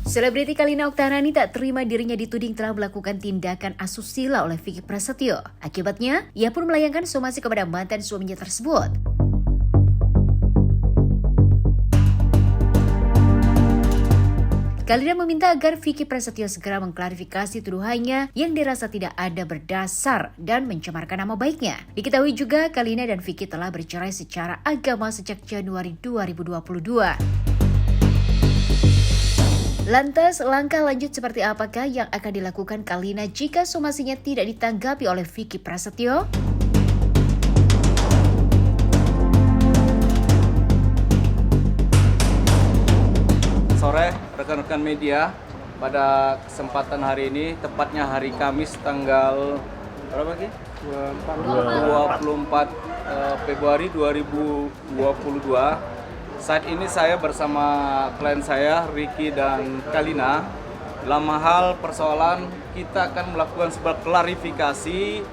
Selebriti Kalina Oktaharani tak terima dirinya dituding telah melakukan tindakan asusila oleh Vicky Prasetyo. Akibatnya, ia pun melayangkan somasi kepada mantan suaminya tersebut. Kalina meminta agar Vicky Prasetyo segera mengklarifikasi tuduhannya yang dirasa tidak ada berdasar dan mencemarkan nama baiknya. Diketahui juga Kalina dan Vicky telah bercerai secara agama sejak Januari 2022. Lantas, langkah lanjut seperti apakah yang akan dilakukan Kalina jika somasinya tidak ditanggapi oleh Vicky Prasetyo? Sore, rekan-rekan media, pada kesempatan hari ini, tepatnya hari Kamis tanggal berapa lagi? 24 Februari 2022. Saat ini saya bersama klien saya, Ricky dan Kalina. Dalam hal persoalan, kita akan melakukan sebuah klarifikasi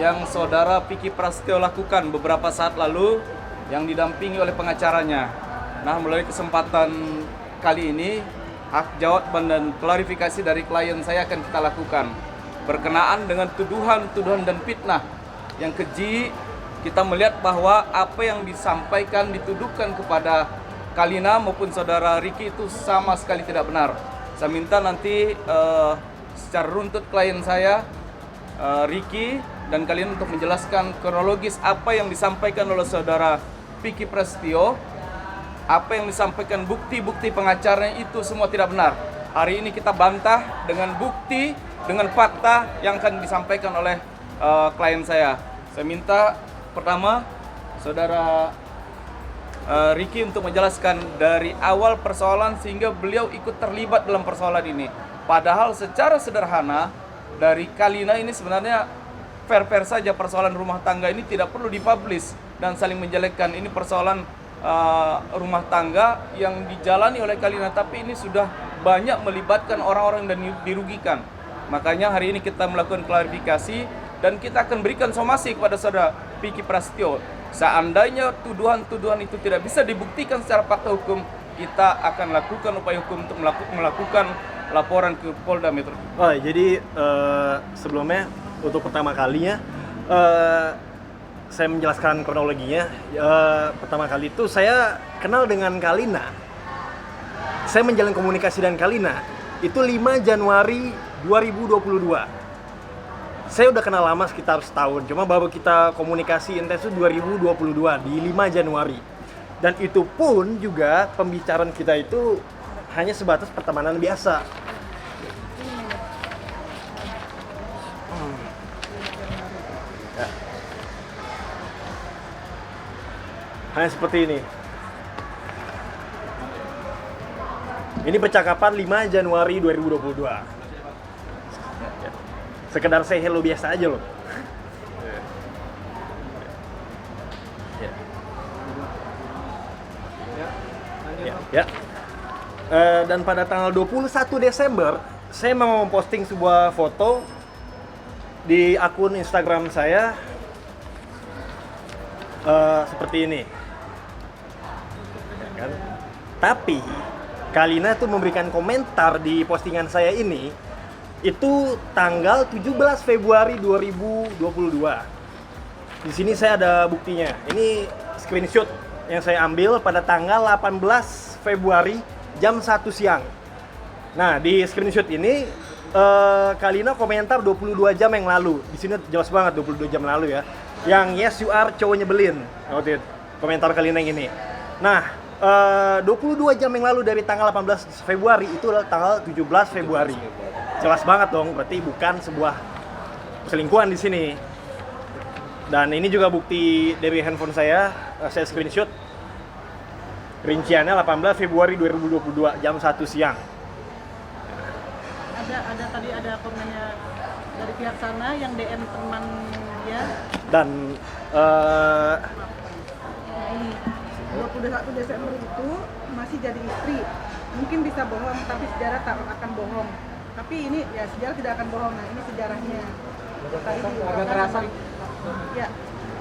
yang saudara Vicky Prasetyo lakukan beberapa saat lalu yang didampingi oleh pengacaranya. Nah, melalui kesempatan kali ini, hak jawab dan klarifikasi dari klien saya akan kita lakukan. Berkenaan dengan tuduhan dan fitnah yang keji, kita melihat bahwa apa yang disampaikan, dituduhkan kepada Kalina maupun saudara Ricky itu sama sekali tidak benar. Saya minta nanti secara runtut klien saya, Ricky dan Kalina untuk menjelaskan kronologis apa yang disampaikan oleh saudara Vicky Prasetyo, apa yang disampaikan bukti-bukti pengacaranya itu semua tidak benar. Hari ini kita bantah dengan bukti, dengan fakta yang akan disampaikan oleh klien saya. Saya minta pertama, saudara Ricky untuk menjelaskan dari awal persoalan sehingga beliau ikut terlibat dalam persoalan ini. Padahal secara sederhana dari Kalina ini sebenarnya fair-fair saja, persoalan rumah tangga ini tidak perlu dipublish dan saling menjelekkan. Ini persoalan rumah tangga yang dijalani oleh Kalina, tapi ini sudah banyak melibatkan orang-orang dan dirugikan. Makanya hari ini kita melakukan klarifikasi dan kita akan berikan somasi kepada saudara Vicky Prasetyo. Seandainya tuduhan-tuduhan itu tidak bisa dibuktikan secara fakta hukum, kita akan lakukan upaya hukum untuk melakukan laporan ke Polda Metro. Oh, jadi sebelumnya untuk pertama kalinya saya menjelaskan kronologinya. Pertama kali itu saya kenal dengan Kalina. Saya menjalin komunikasi dengan Kalina itu 5 Januari 2022. Saya udah kenal lama sekitar setahun, cuma baru kita komunikasi intens itu 2022 di 5 Januari. Dan itu pun juga pembicaraan kita itu hanya sebatas pertemanan biasa. Ya. Hanya seperti ini. Ini percakapan 5 Januari 2022. Sekedar say hello biasa aja loh. Ya. Dan pada tanggal 21 Desember saya mau memposting sebuah foto di akun Instagram saya seperti ini. Ya kan? Tapi Kalina tuh memberikan komentar di postingan saya ini itu tanggal 17 Februari 2022. Di sini saya ada buktinya. Ini screenshot yang saya ambil pada tanggal 18 Februari jam 1 siang. Nah, di screenshot ini Kalina komentar 22 jam yang lalu. Di sini jelas banget 22 jam lalu ya. Yang yes you are cowok nyebelin. Komentar Kalina yang ini. Nah, 22 jam yang lalu dari tanggal 18 Februari itu adalah tanggal 17 Februari. Jelas banget dong, berarti bukan sebuah selingkuhan di sini. Dan ini juga bukti dari handphone saya screenshot. Rinciannya 18 Februari 2022 jam 1 siang. Ada komennya dari pihak sana yang DM teman dia. Dan Ini 21 Desember itu masih jadi istri. Mungkin bisa bohong, tapi sejarah tak akan bohong. Tapi ini ya sejarah tidak akan bohong. Nah, ini sejarahnya. Agak kerasa. Ya,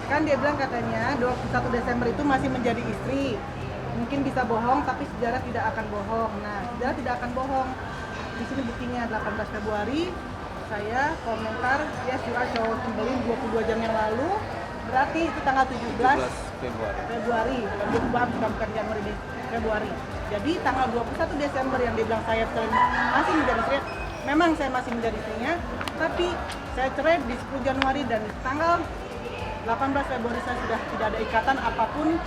kan dia bilang katanya 21 Desember itu masih menjadi istri. Mungkin bisa bohong, tapi sejarah tidak akan bohong. Nah, sejarah tidak akan bohong. Di sini buktinya 18 Februari saya komentar ya surat cowok Cimbeling 22 jam yang lalu, berarti itu tanggal 17 Februari. Bukan Januari, Februari. Jadi tanggal 21 Desember yang dibilang saya masih menjadi istri, memang saya masih menjadi istrinya, tapi saya cerai di 10 Januari dan tanggal 18 Februari saya sudah tidak ada ikatan apapun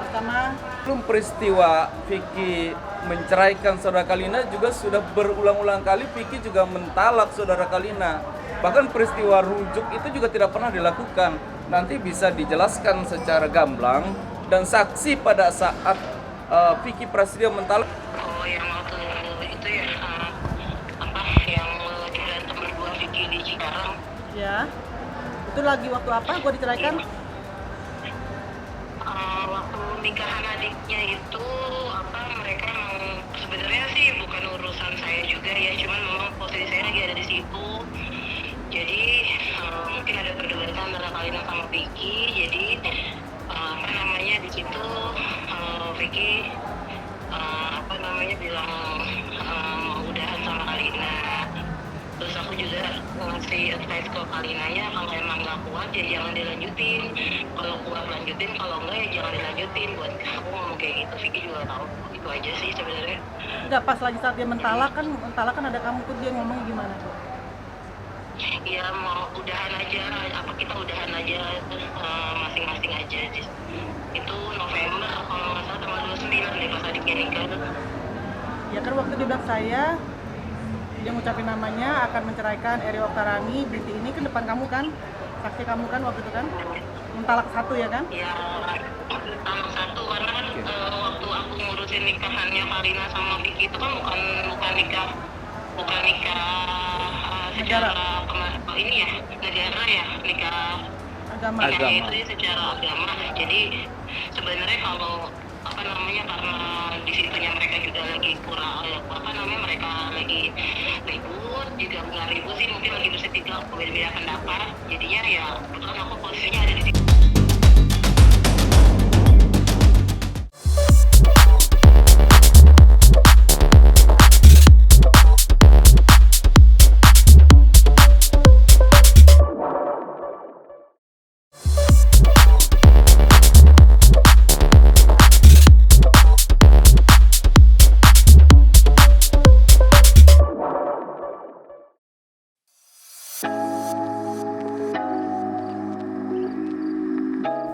bersama. Belum peristiwa Vicky menceraikan saudara Kalina juga sudah berulang-ulang kali Vicky juga mentalak saudara Kalina. Bahkan peristiwa rujuk itu juga tidak pernah dilakukan. Nanti bisa dijelaskan secara gamblang dan saksi pada saat Vicky Prasetyo mentalak. Oh, yang waktu itu ya, yang berantem berdua Vicky di Cikarang. Ya, itu lagi waktu apa? Gue diceraikan? Waktu nikahan adiknya itu mereka emang sebenarnya sih bukan urusan saya juga ya, cuman memang posisi saya lagi ada di situ. Jadi mungkin ada perdebatan antara Kalina sama Vicky. Jadi di situ Vicky bilang mau udahan sama Kalina. Terus aku juga ngasih advice ke Kalinanya, kalau emang nggak kuat ya jangan dilanjutin, kalau kuat lanjutin, kalau enggak ya jangan dilanjutin. Buat aku ngomong kayak gitu, Vicky juga tahu. Itu aja sih sebenarnya. Enggak, pas lagi saat dia mentalak kan ada kamu tuh, dia ngomong gimana tuh? Ya mau udahan aja, kita udahan aja, masing-masing aja. Itu November kalau nggak salah tanggal 29 deh pas adiknya nikah. Ya kan waktu dia bilang dia ngucapin namanya akan menceraikan Eri Oktarani, binti ini ke depan kamu kan, saksi kamu kan waktu itu kan, mentalak satu ya kan? Ya, talak satu karena kan waktu aku ngurusin nikahannya Kalina sama Vicky itu kan bukan nikah secara ini ya, negara ya, nikah Agama. nikahnya itu ya secara agama. Jadi sebenarnya kalau karena di situnya mereka juga lagi mereka lagi ribut, juga nggak ribut sih, mungkin lagi bersetingkah berbeda pendapat, jadinya ya kebetulan aku posisinya ada di situ.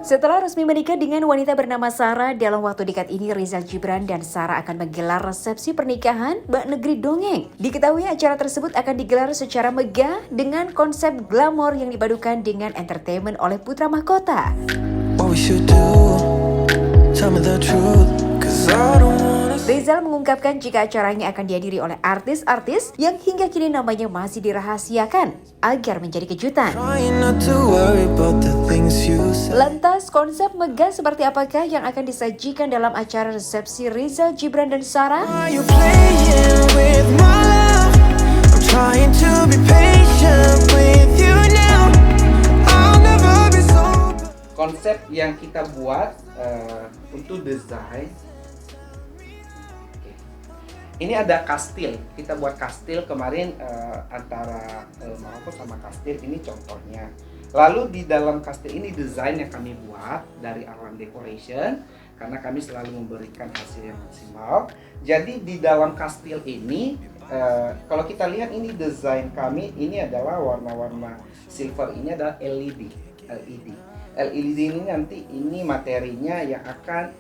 Setelah resmi menikah dengan wanita bernama Sarah, dalam waktu dekat ini Rizal Gibran dan Sarah akan menggelar resepsi pernikahan bak negeri dongeng. Diketahui acara tersebut akan digelar secara megah dengan konsep glamor yang dipadukan dengan entertainment oleh putra mahkota. Rizal mengungkapkan jika acaranya akan dihadiri oleh artis-artis yang hingga kini namanya masih dirahasiakan agar menjadi kejutan. Lantas konsep megah seperti apakah yang akan disajikan dalam acara resepsi Rizal Gibran dan Sarah? Konsep yang kita buat untuk desain, ini ada kastil. Kita buat kastil kemarin antara Maroko sama kastil, ini contohnya. Lalu di dalam kastil ini desain yang kami buat dari Alam Decoration, karena kami selalu memberikan hasil yang maksimal. Jadi di dalam kastil ini, kalau kita lihat ini desain kami, ini adalah warna-warna silver, ini adalah LED. LED ini nanti ini materinya yang akan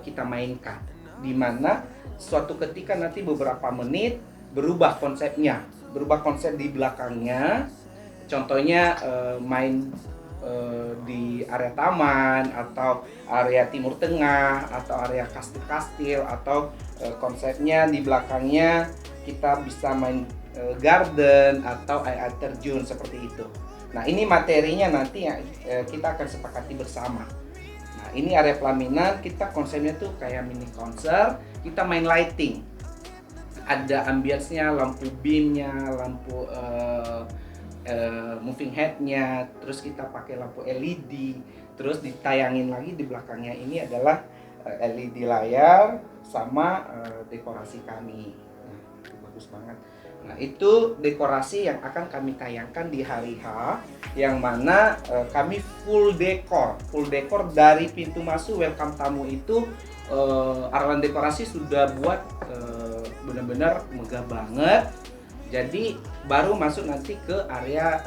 kita mainkan, di mana suatu ketika nanti beberapa menit berubah konsepnya, berubah konsep di belakangnya. Contohnya main di area taman atau area timur tengah atau area kastil-kastil, atau konsepnya di belakangnya kita bisa main garden atau air terjun seperti itu. Nah, ini materinya nanti yang kita akan sepakati bersama. Nah, ini area pelaminan, kita konsepnya tuh kayak mini konser, kita main lighting. Ada ambience-nya, lampu beam-nya, lampu moving head-nya, terus kita pakai lampu LED, terus ditayangin lagi di belakangnya ini adalah LED layar sama dekorasi kami. Bagus banget. Nah, itu dekorasi yang akan kami tayangkan di hari H, yang mana kami full dekor dari pintu masuk welcome tamu itu. Arwan dekorasi sudah buat benar-benar megah banget. Jadi baru masuk nanti ke area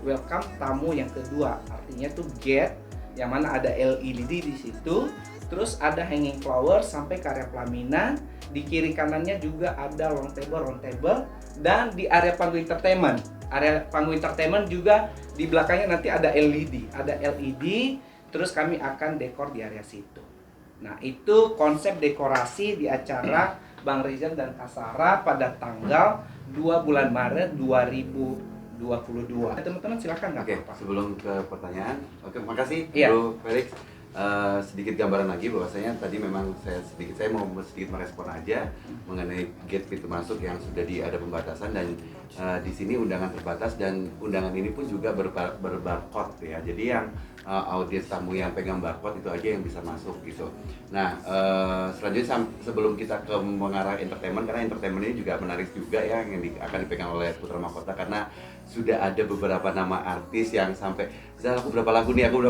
welcome tamu yang kedua, artinya tuh gate yang mana ada LED di situ. Terus ada hanging flower sampai ke area pelaminan. Di kiri kanannya juga ada round table, dan di area panggung entertainment. Area panggung entertainment juga di belakangnya nanti ada LED. Terus kami akan dekor di area situ. Nah, itu konsep dekorasi di acara Bang Rizal dan Kak Sarah pada tanggal 2 bulan Maret 2022. Teman-teman silakan. Oke, sebelum ke pertanyaan, makasih Iya. Bro Felix. Sedikit gambaran lagi bahwasanya tadi memang saya mau sedikit merespon aja mengenai gate pintu masuk yang sudah ada pembatasan, dan di sini undangan terbatas, dan undangan ini pun juga berbarcode ya. Jadi yang audiens tamu yang pegang barcode itu aja yang bisa masuk gitu. Nah, selanjutnya sebelum kita ke mengarah entertainment, karena entertainment ini juga menarik juga ya, yang akan dipegang oleh Putra Mahkota, karena sudah ada beberapa nama artis yang sampai, Zal, aku berapa lagu nih, aku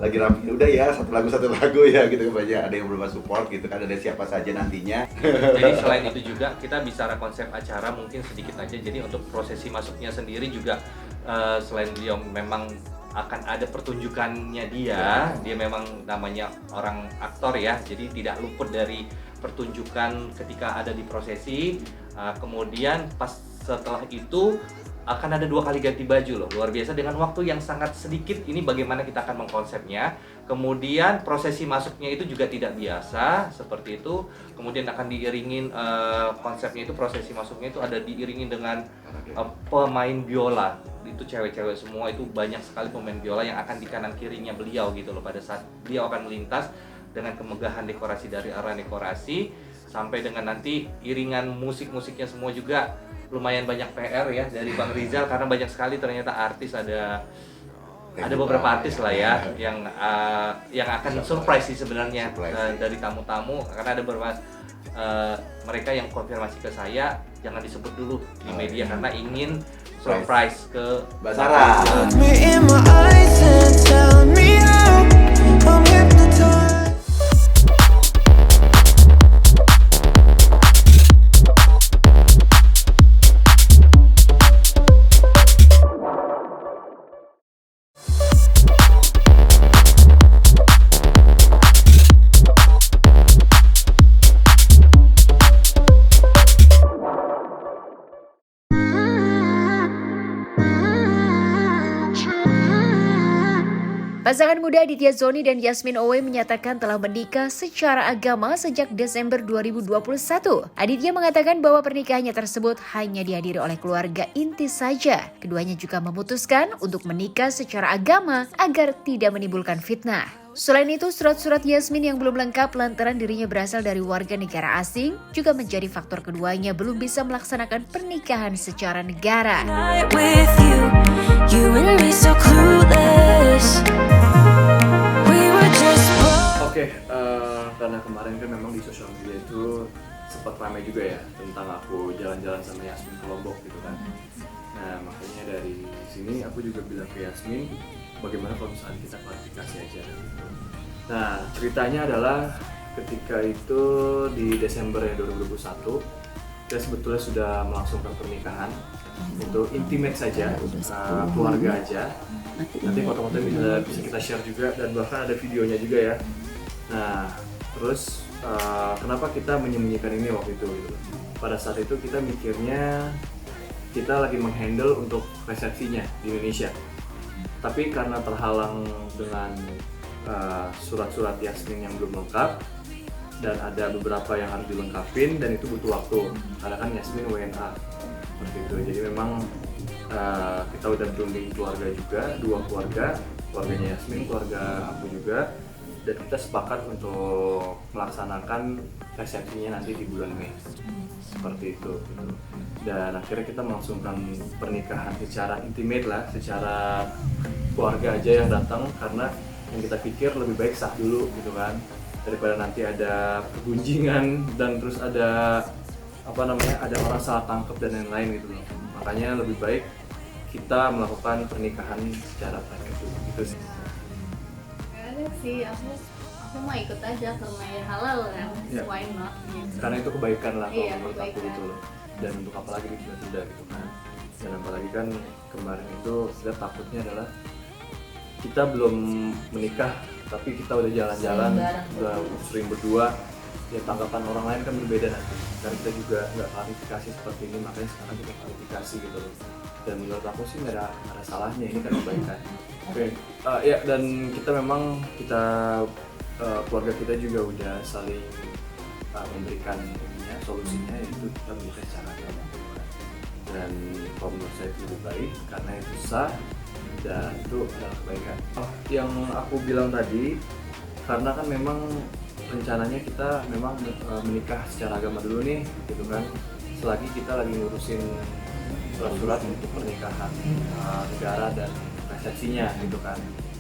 lagi rapi, udah ya satu lagu ya gitu, banyak ada yang berupa support gitu kan, ada siapa saja nantinya. Jadi selain itu juga kita bicara konsep acara mungkin sedikit aja. Jadi untuk prosesi masuknya sendiri juga selain beliau memang akan ada pertunjukannya dia memang namanya orang aktor ya, jadi tidak luput dari pertunjukan ketika ada di prosesi. Kemudian pas setelah itu akan ada 2 kali ganti baju loh, luar biasa dengan waktu yang sangat sedikit. Ini bagaimana kita akan mengkonsepnya. Kemudian prosesi masuknya itu juga tidak biasa seperti itu. Kemudian akan diiringin konsepnya itu, prosesi masuknya itu ada diiringin dengan pemain biola. Itu cewek-cewek semua, itu banyak sekali pemain biola yang akan di kanan kirinya beliau gitu loh, pada saat beliau akan melintas dengan kemegahan dekorasi dari arah dekorasi sampai dengan nanti iringan musiknya semua juga lumayan banyak PR ya dari Bang Rizal, karena banyak sekali ternyata artis, ada beberapa artis lah ya yang akan surprise sih sebenarnya dari tamu-tamu, karena ada beberapa mereka yang konfirmasi ke saya jangan disebut dulu di media karena ingin surprise ke Mbak Sarah. Pasangan muda Aditya Zoni dan Yasmin Owe menyatakan telah menikah secara agama sejak Desember 2021. Aditya mengatakan bahwa pernikahannya tersebut hanya dihadiri oleh keluarga inti saja. Keduanya juga memutuskan untuk menikah secara agama agar tidak menimbulkan fitnah. Selain itu, surat-surat Yasmin yang belum lengkap lantaran dirinya berasal dari warga negara asing juga menjadi faktor keduanya belum bisa melaksanakan pernikahan secara negara. Oke, karena kemarin kan memang di sosial media itu sempat ramai juga ya tentang aku jalan-jalan sama Yasmin ke Lombok gitu kan. Nah, makanya dari sini aku juga bilang ke Yasmin, bagaimana kalau misalnya kita klarifikasi aja gitu. Nah, ceritanya adalah ketika itu di Desember 2021, kita sebetulnya sudah melangsungkan pernikahan. Itu intimate saja, keluarga aja. Nanti foto-fotonya bisa kita share juga, dan bahkan ada videonya juga ya. Nah, terus kenapa kita menyembunyikan ini waktu itu gitu. Pada saat itu kita mikirnya kita lagi menghandle untuk resepsinya di Indonesia, tapi karena terhalang dengan surat-surat Yasmin yang belum lengkap dan ada beberapa yang harus dilengkapin dan itu butuh waktu karena kan Yasmin WNA seperti itu. Jadi memang kita udah berunding keluarga juga, 2 keluarga, keluarganya Yasmin, keluarga aku juga, dan kita sepakat untuk melaksanakan resepsinya nanti di bulan Mei seperti itu gitu. Dan akhirnya kita melangsungkan pernikahan secara intimate lah, secara keluarga aja yang datang, karena yang kita pikir lebih baik sah dulu gitu kan, daripada nanti ada pergunjingan dan terus ada ada orang salah tangkap dan lain-lain gitu loh. Makanya lebih baik kita melakukan pernikahan secara private dulu gitu sih. Gak ada sih, aku mau ikut aja karena ya halal kan, Ya. why not gitu. Karena itu kebaikan lah kalau Iya, menurut aku kebaikan. gitu loh. Dan untuk apalagi di tunda gitu kan. Dan apalagi kan kemarin itu kita takutnya adalah kita belum menikah tapi kita udah jalan-jalan, udah sering berdua, ya tanggapan orang lain kan berbeda nanti. Dan kita juga nggak klarifikasi seperti ini, makanya sekarang kita klarifikasi gitu loh. Dan menurut aku sih nggak ada salahnya, ini kan kebaikan. Oke, ya dan kita keluarga kita juga udah saling memberikan solusinya, yaitu kita menikah secara agama. Dan kalau menurut saya itu lebih baik karena itu sah dan itu adalah kebaikan. Yang aku bilang tadi, karena kan memang rencananya kita memang menikah secara agama dulu nih, gitu kan. Selagi kita lagi ngurusin surat-surat untuk pernikahan negara dan resepsinya, gitu kan.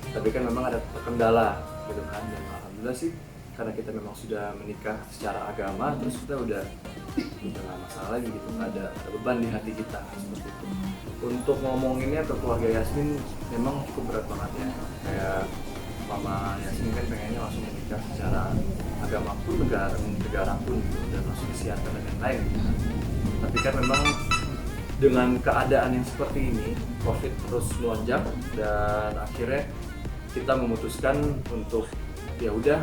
Tapi kan memang ada kendala, gitu kan. Dan alhamdulillah sih, karena kita memang sudah menikah secara agama, terus kita udah nggak masalah lagi gitu, ada beban di hati kita seperti itu. Untuk ngomonginnya ke keluarga Yasmin memang cukup berat banget ya, kayak Mama Yasmin kan pengennya langsung menikah secara agama pun, negara pun gitu, dan langsung disiarkan dan lain-lain gitu. Tapi kan memang dengan keadaan yang seperti ini, COVID terus melonjak, dan akhirnya kita memutuskan untuk ya udah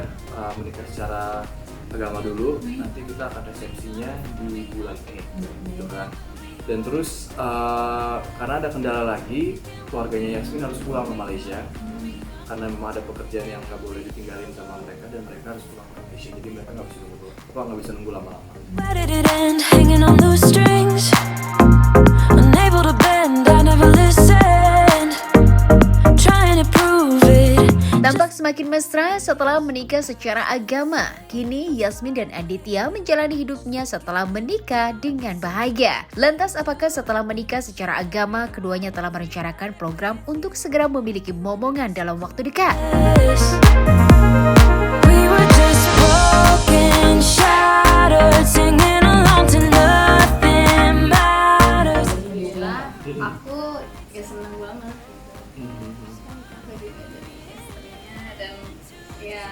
menikah secara agama dulu, nanti kita akan resepsinya di bulan ini, gitu kan. Dan terus karena ada kendala lagi, keluarganya Yasmin harus pulang ke Malaysia karena memang ada pekerjaan yang nggak boleh ditinggalin sama mereka, dan mereka harus pulang ke Malaysia, jadi mereka nggak bisa nunggu lama-lama. Where did it end? Hanging on those strings, unable to bend. I never listened, trying to prove it. Tampak semakin mesra setelah menikah secara agama. Kini Yasmin dan Aditya menjalani hidupnya setelah menikah dengan bahagia. Lantas apakah setelah menikah secara agama, keduanya telah merencanakan program untuk segera memiliki momongan dalam waktu dekat? We were just broken, shattered, singing along to nothing matters. Alhamdulillah, aku ya seneng banget gitu. Aku juga jadi istrinya, dan ya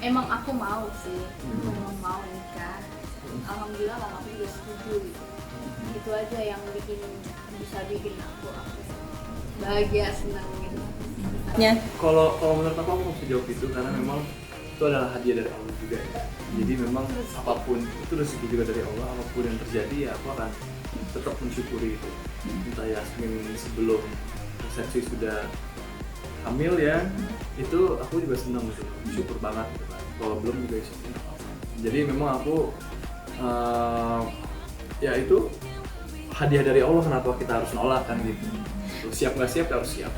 emang aku mau sih, memang mau nikah. Alhamdulillah lah, aku juga setuju gitu. Itu aja yang bisa bikin aku bahagia, senang gitu. Kalau menurut aku bisa jawab itu karena memang itu adalah hadiah dari Allah juga ya. Jadi memang apapun itu rezeki juga dari Allah, apapun yang terjadi ya aku akan tetap mensyukuri itu. Entah Yasmin sebelum resepsi sudah hamil ya, itu aku juga senang gitu, syukur banget gitu kan. Kalau belum juga syukur. Jadi memang aku ya itu hadiah dari Allah, kenapa kita harus nolak kan gitu. Siap nggak siap, harus siap.